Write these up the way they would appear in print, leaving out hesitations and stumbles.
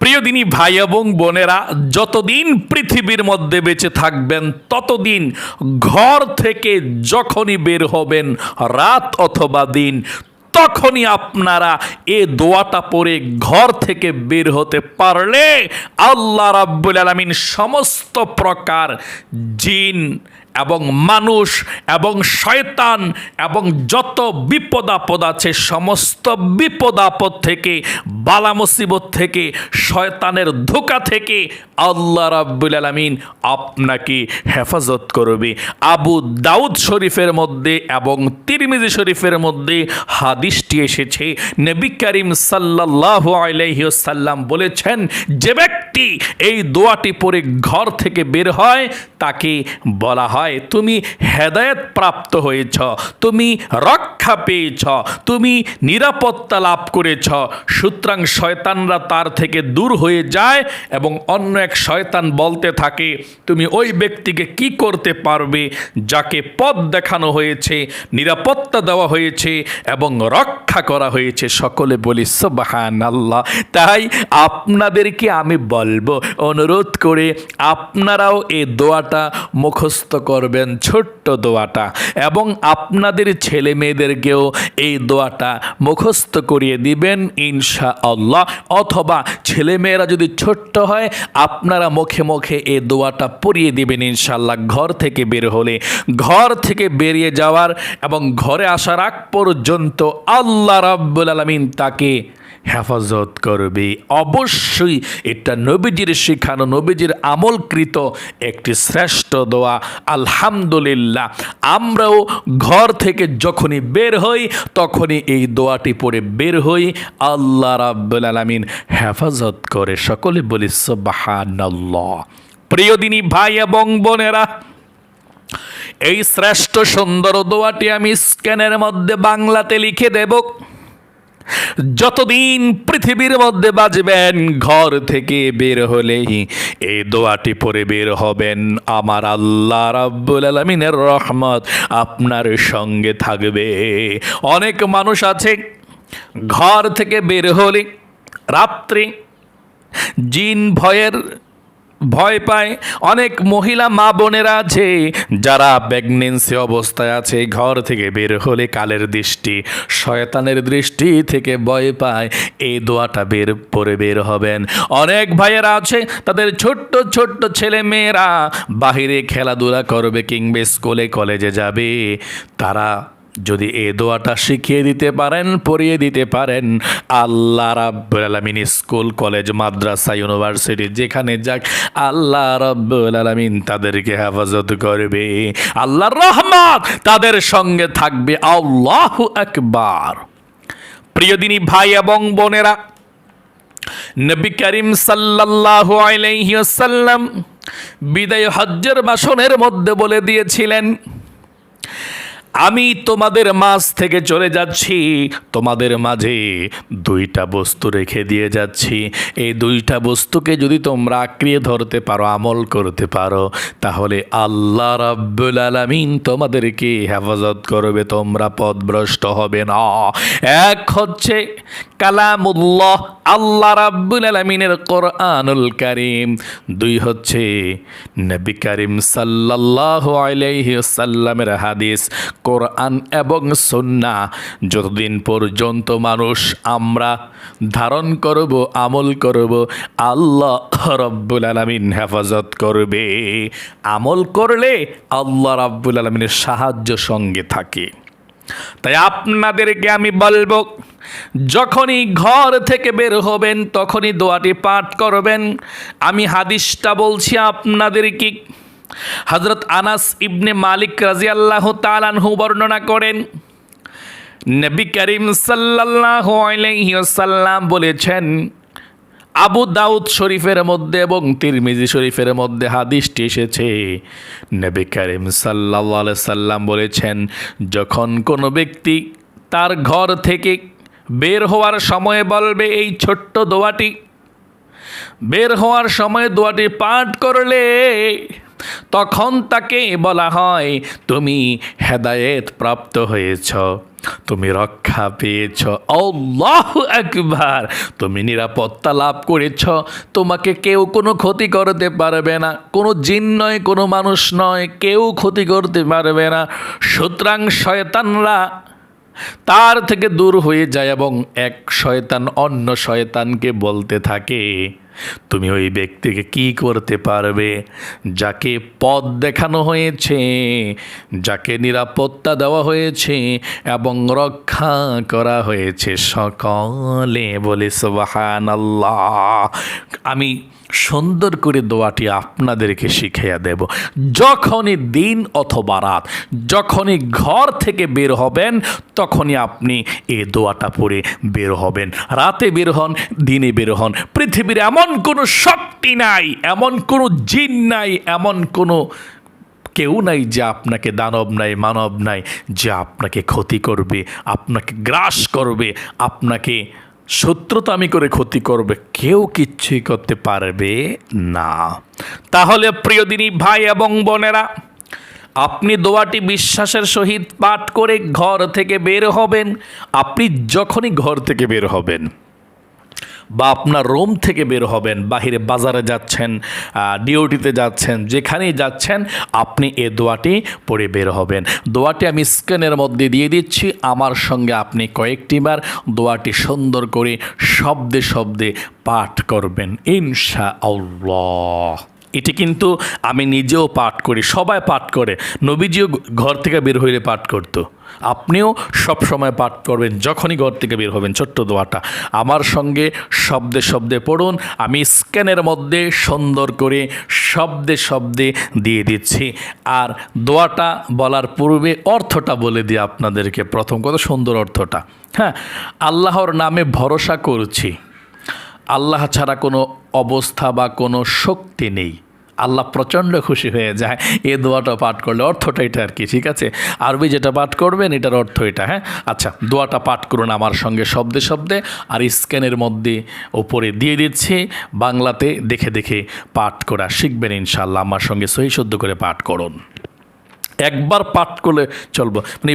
প্রিয় দিনী ভাই এবং বোনেরা, যতদিন পৃথিবীর মধ্যে বেঁচে থাকবেন ততদিন ঘর থেকে যখনই বের হবেন, রাত অথবা দিন, তখনই আপনারা এ দোয়াটা পড়ে ঘর থেকে বের হতে পারলে আল্লাহ রাব্বুল আলামিন সমস্ত প্রকার জিন এবং মানুষ এবং শয়তান এবং যত বিপদ আপদ আছে সমস্ত বিপদ আপদ থেকে, বালা মুসিবত থেকে, শয়তানের ধোঁকা থেকে আল্লাহ রাব্বুল আলামিন আপনাকে হেফাজত করবে। আবু দাউদ শরীফের মধ্যে এবং তিরমিজি শরীফের মধ্যে হাদিসটি এসেছে। নবী করিম সাল্লাল্লাহু আলাইহি ওয়াসাল্লাম বলেছেন, যে ব্যক্তি এই দোয়াটি পড়ে ঘর থেকে বের হয় তাকে বলা হয় তুমি হেদায়েত প্রাপ্ত হয়েছ, তুমি রক্ষা পেয়েছ, তুমি নিরাপত্তা লাভ করেছ। সুতরাং শয়তানরা তার থেকে দূর হয়ে যায় এবং অন্য এক শয়তান বলতে থাকে তুমি ওই ব্যক্তিকে কি করতে পারবে যাকে পথ দেখানো হয়েছে, নিরাপত্তা দেওয়া হয়েছে এবং রক্ষা করা হয়েছে। সকলে বলি সুবহানাল্লাহ। তাই আপনাদেরকে আমি বলবো, অনুরোধ করে আপনারাও এই দোয়াটা মুখস্থ করবেন, ছোট্ট দোয়াটা, এবং আপনাদের ছেলে মেয়েদেরকেও এই দোয়াটা মুখস্থ করিয়ে দিবেন ইনশাআল্লাহ। অথবা ছেলে মেয়েরা যদি ছোট্ট হয় আপনারা মুখে মুখে এই দোয়াটা পড়িয়ে দিবেন ইনশাআল্লাহ। ঘর থেকে বের হলে, ঘর থেকে বেরিয়ে যাওয়ার এবং ঘরে আসার আগ পর্যন্ত আল্লাহ রাব্বুল আলামিন তাকে হেফাজত করবে। অবশ্যই এটা নবীজির শিখানো, নবীজির আমলকৃত একটি শ্রেষ্ঠ দোয়া। আলহামদুলিল্লাহ, আমরাও ঘর থেকে যখনই বের হই তখনই এই দোয়াটি পড়ে বের হই, আল্লাহ রাব্বুল আলামিন হেফাজত করে। সকলে বলি সুবহানাল্লাহ। প্রিয় দিনী ভাই এবং বোনেরা, এই শ্রেষ্ঠ সুন্দর দোয়াটি আমি স্ক্যানের মধ্যে বাংলাতে লিখে দেব। যতদিন পৃথিবীর মধ্যে বাঁচবেন ঘর থেকে বের হলেই এই দোয়াটি পড়ে বের হবেন। আমার আল্লাহ রাব্বুল আলামিনের রহমত আপনার সঙ্গে থাকবে। অনেক মানুষ আছে ঘর থেকে বের হলে রাত্রে জিন ভয় পায়। অনেক মহিলা মা বোনেরা আছে যারা প্রেগন্যান্সি অবস্থায় আছে, ঘর থেকে বের হলে কালের দৃষ্টি, শয়তানের দৃষ্টি থেকে ভয় পায়। এই দোয়াটা পড়ে বের হবেন। অনেক ভাইয়েরা আছে তাদের ছোট্ট ছোট্ট ছেলে মেয়েরা বাহিরে খেলাধুলা করবে কিংবা স্কুলে কলেজে যাবে, তারা যদি এই দোয়াটা শিখিয়ে দিতে পারেন, পড়িয়ে দিতে পারেন, আল্লাহ রাব্বুল আলামিন স্কুল কলেজ মাদ্রাসা ইউনিভার্সিটি যেখানে যাক আল্লাহ রাব্বুল আলামিন তাদেরকে হেফাজত করবে। আল্লাহর রহমত তাদের সঙ্গে থাকবে। আল্লাহু আকবার। প্রিয় দিনী ভাই এবং বোনেরা, নবী করিম সাল্লাল্লাহু আলাইহি ওয়াসাল্লাম বিদায় হজ্জের ভাষণের মধ্যে বলে দিয়েছিলেন, আমি তোমাদের মাঝ থেকে চলে যাচ্ছি, তোমাদের মাঝে দুইটা বস্তু রেখে দিয়ে যাচ্ছি। এই দুইটা বস্তুকে যদি তোমরা আঁকড়িয়ে ধরতে পারো, আমল করতে পারো, তাহলে আল্লাহ রাব্বুল আলামিন তোমাদেরকে হেফাজত করবে, তোমরা পথভ্রষ্ট হবে না। এক হচ্ছে কালামুল্লাহ, আল্লাহ রাব্বুল আলামিনের কোরআনুল কারীম। দুই হচ্ছে নবী করিম সাল্লাল্লাহু আলাইহি ওয়াসাল্লামের হাদিস, কোরআন এবং সুন্নাহ। যতদিন পর্যন্ত মানুষ আমরা ধারণ করব, আমল করব, আল্লাহ রাব্বুল আলামিন হেফাজত করবে। আমল করলে আল্লাহ রাব্বুল আলামিনের সাহায্য সঙ্গে থাকে। তাই আপনাদেরকে আমি বলবো, যখনই ঘর থেকে বের হবেন তখনই দোয়াটি পাঠ করবেন। আমি হাদিসটা বলছি আপনাদেরকে। হযরত আনাস ইবনে মালিক রাদিয়াল্লাহু তাআলা আনহু বর্ণনা করেন, নবী করিম সাল্লাল্লাহু আলাইহি ওয়াসাল্লাম বলেছেন, আবু দাউদ শরীফের মধ্যে এবং তিরমিজি শরীফের মধ্যে হাদিসটি এসেছে। নবী করিম সাল্লাল্লাহু আলাইহি সাল্লাম বলেছেন, যখন কোনো ব্যক্তি তার ঘর থেকে বের হওয়ার সময় বলবে এই ছোট্ট দোয়াটি, বের হওয়ার সময় দোয়াটি পাঠ করলে তখন তাকে বলা হয় তুমি হেদায়েত প্রাপ্ত হয়েছ, তুমি রক্ষা পেয়েছ, আল্লাহু আকবার, তুমি নিরাপত্তা লাভ করেছ, তোমাকে কেউ কোনো ক্ষতি করতে পারবে না, কোনো জিন নয়, কোনো মানুষ নয়, কেউ ক্ষতি করতে পারবে না। সুতরাং শয়তানরা তার থেকে দূর হয়ে যায় এবং এক শয়তান অন্য শয়তানকে বলতে থাকে, তুমি ওই ব্যক্তিকে কি করতে পারবে যাকে পথ দেখানো হয়েছে, যাকে নিরাপত্তা দেওয়া হয়েছে এবং রক্ষা করা হয়েছে। সকলে বলে সুবহানাল্লাহ। আমি সুন্দর করে দোয়াটি আপনাদেরকে শিখিয়ে দেব। যখনই দিন অথবা রাত, যখনই ঘর থেকে বের হবেন, তখনই আপনি এই দোয়াটা পড়ে বের হবেন। রাতে বের হন, দিনে বের হন, পৃথিবীর এমন কোনো শক্তি নাই, এমন কোনো জিন নাই, এমন কোনো কেউ নাই যে আপনাকে, দানব নাই, মানব নাই, যে আপনাকে ক্ষতি করবে, আপনাকে গ্রাস করবে, আপনাকে শত্রুতামি করে ক্ষতি করবে। কেউ কিচ্ছুই করতে পারবে না। তাহলে প্রিয় দিনী ভাই এবং বোনেরা, আপনি দোয়াটি বিশ্বাসের সহিত পাঠ করে ঘর থেকে বের হবেন। আপনি যখনই ঘর থেকে বের হবেন বা আপনার রুম থেকে বের হবেন, বাহিরে বাজারে যাচ্ছেন, ডিউটিতে যাচ্ছেন, যেখানেই যাচ্ছেন, আপনি এ দোয়াটি পড়ে বের হবেন। দোয়াটি আমি স্ক্রিনের মধ্যে দিয়ে দিচ্ছি, আমার সঙ্গে আপনি কয়েকটিবার দোয়াটি সুন্দর করে শব্দে শব্দে পাঠ করবেন ইনশাআল্লাহ। এটি কিন্তু আমি নিজেও পাঠ করি, সবাই পাঠ করে, নবীজিও ঘর থেকে বের হইলে পাঠ করতো। আপনিও সব সময় পাঠ করবেন যখনই ঘর থেকে বের হবেন। ছোট্ট দোয়াটা আমার সঙ্গে শব্দে শব্দে পড়ুন। আমি স্ক্যানের মধ্যে সুন্দর করে শব্দে শব্দে দিয়ে দিচ্ছি। আর দোয়াটা বলার পূর্বে অর্থটা বলে দিই আপনাদেরকে। প্রথম কথা, সুন্দর অর্থটা, হ্যাঁ, আল্লাহর নামে ভরসা করছি। আল্লাহ ছাড়া কোনো অবস্থা বা কোনো শক্তি নেই। আল্লাহ প্রচণ্ড খুশি হয়ে যায় এ দোয়াটা পাঠ করলে। অর্থটা এটা আর কি, ঠিক আছে? আরবি যেটা পাঠ করবেন এটার অর্থ এটা, হ্যাঁ? আচ্ছা, দোয়াটা পাঠ করুন আমার সঙ্গে শব্দে শব্দে। আর স্ক্যানের মধ্যে ওপরে দিয়ে দিচ্ছি, বাংলাতে দেখে দেখে পাঠ করা শিখবেন ইনশাআল্লাহ। আমার সঙ্গে সহি শুদ্ধ করে পাঠ করুন। একবার পাঠ করলে চলবে, মানে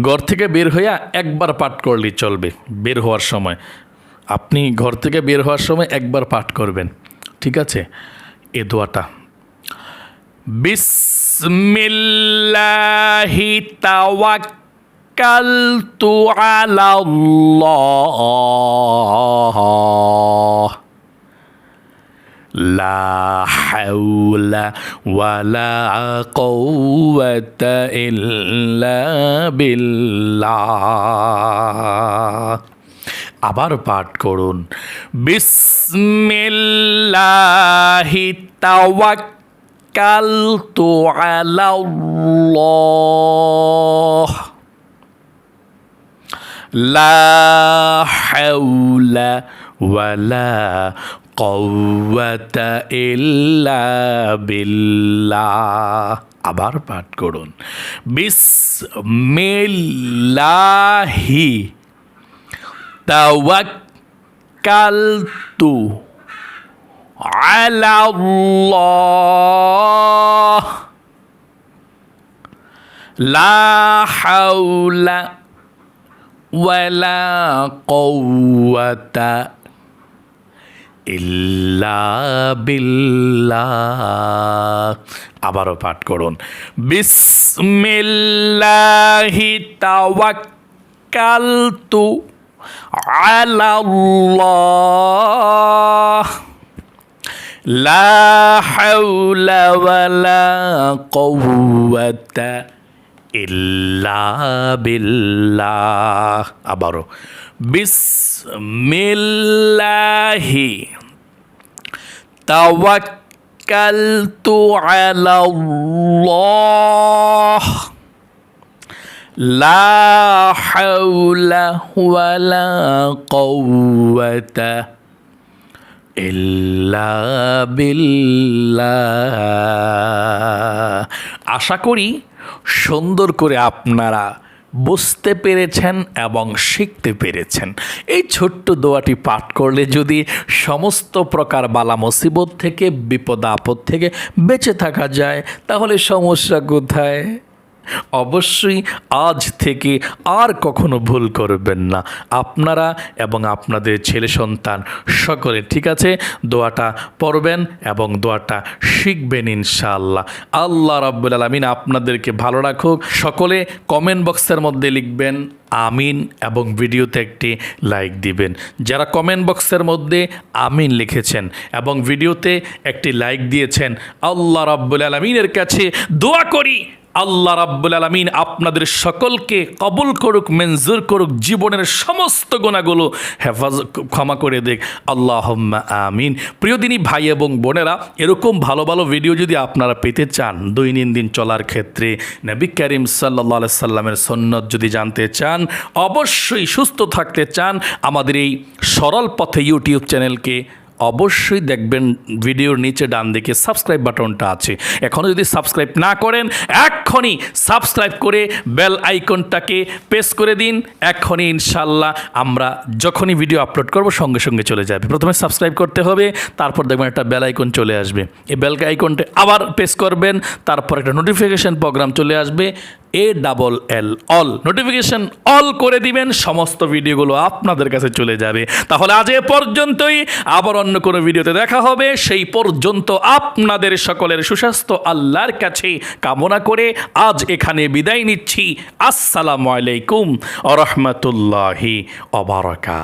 ঘর থেকে বের হইয়া একবার পাঠ করলেই চলবে। বের হওয়ার সময়, আপনি ঘর থেকে বের হওয়ার সময় একবার পাঠ করবেন, ঠিক আছে? এ দোয়াটা, বিসমিল্লাহি তাওয়াক্কালতু আলাল্লাহ লা হাওলা ওয়ালা কুওয়াতা ইল্লা বিল্লাহ। আবার পাঠ করুন, বিসমিল্লাহি তাওয়াক্কালতু আলাল্লাহ লা হাওলা ওয়ালা কুওয়াতা ইল্লা বিল্লাহ। আবার পাঠ করুন, বিসমিল্লাহি তাওয়াক্কালতু আলাল্লাহ লা হাওলা ওয়ালা কুওয়াতা ইল্লা বিল্লাহ। আবারও পাঠ করুন, বিসমিল্লাহি তাওয়াক্কালতু আলাল্লাহ লা হাওলা ওয়ালা কুওয়াতা ইল্লা বিল্লাহ। আবারও, বিসমিল্লাহি তাওয়াক্কালতু আলাল্লাহ লা হাওলা ওয়ালা কুওয়াতা ইল্লা বিল্লাহ। আশা করি সুন্দর করে আপনারা বুঝতে পেরেছেন এবং শিখতে পেরেছেন। এই ছোট্ট দোয়াটি পাঠ করলে যদি সমস্ত প্রকার বালা মুসিবত থেকে, বিপদ আপদ থেকে বেঁচে থাকা যায়, তাহলে সমস্যা কোথায়? অবশ্যই আজ থেকে আর কখনো ভুল করবেন না, আপনারা এবং আপনাদের ছেলে সন্তান সকলে। ঠিক আছে, দোয়াটা পড়বেন এবং দোয়াটা শিখবেন ইনশাআল্লাহ। আল্লাহ রাব্বুল আলামিন আপনাদেরকে ভালো রাখুক। সকলে কমেন্ট বক্সের মধ্যে লিখবেন আমিন এবং ভিডিওতে একটি লাইক দিবেন। যারা কমেন্ট বক্সের মধ্যে আমিন লিখেছেন এবং ভিডিওতে একটি লাইক দিয়েছেন, আল্লাহ রাব্বুল আলামিনের কাছে দোয়া করি আল্লাহ রাব্বুল আলামিন আপনাদের সকলকে কবুল করুক, মঞ্জুর করুক, জীবনের সমস্ত গুনাহগুলো ক্ষমা করে দেখ, আল্লাহুম্মা আমিন। প্রিয় দিনী ভাই এবং বোনেরা, এরকম ভালো ভালো ভিডিও যদি আপনারা পেতে চান, দৈনন্দিন চলার ক্ষেত্রে নবী করিম সাল্লাল্লাহু আলাইহি সাল্লামের সুন্নাত যদি জানতে চান, অবশ্যই সুস্থ থাকতে চান, আমাদের এই সরল পথে ইউটিউব চ্যানেলকে অবশ্যই দেখবেন। ভিডিওর নিচে ডান দিকে সাবস্ক্রাইব বাটনটা আছে, এখনও যদি সাবস্ক্রাইব না করেন এক্ষুনি সাবস্ক্রাইব করে বেল আইকনটাকে প্রেস করে দিন। এক্ষুনি ইনশাল্লাহ আমরা যখনই ভিডিও আপলোড করব সঙ্গে সঙ্গে চলে যাবে। প্রথমে সাবস্ক্রাইব করতে হবে, তারপর দেখবেন একটা বেল আইকন চলে আসবে, এই বেল আইকনটা আবার প্রেস করবেন, তারপর একটা নোটিফিকেশন প্রোগ্রাম চলে আসবে, ALL অল, নোটিফিকেশন অল করে দিবেন, সমস্ত ভিডিওগুলো আপনাদের কাছে চলে যাবে। তাহলে আজ এ পর্যন্তই, আবার অন্য কোনো ভিডিওতে দেখা হবে। সেই পর্যন্ত আপনাদের সকলের সুস্বাস্থ্য আল্লাহর কাছে কামনা করে আজ এখানে বিদায় নিচ্ছি। আসসালামু আলাইকুম ওয়া রাহমাতুল্লাহি ওয়া বারাকাতুহু।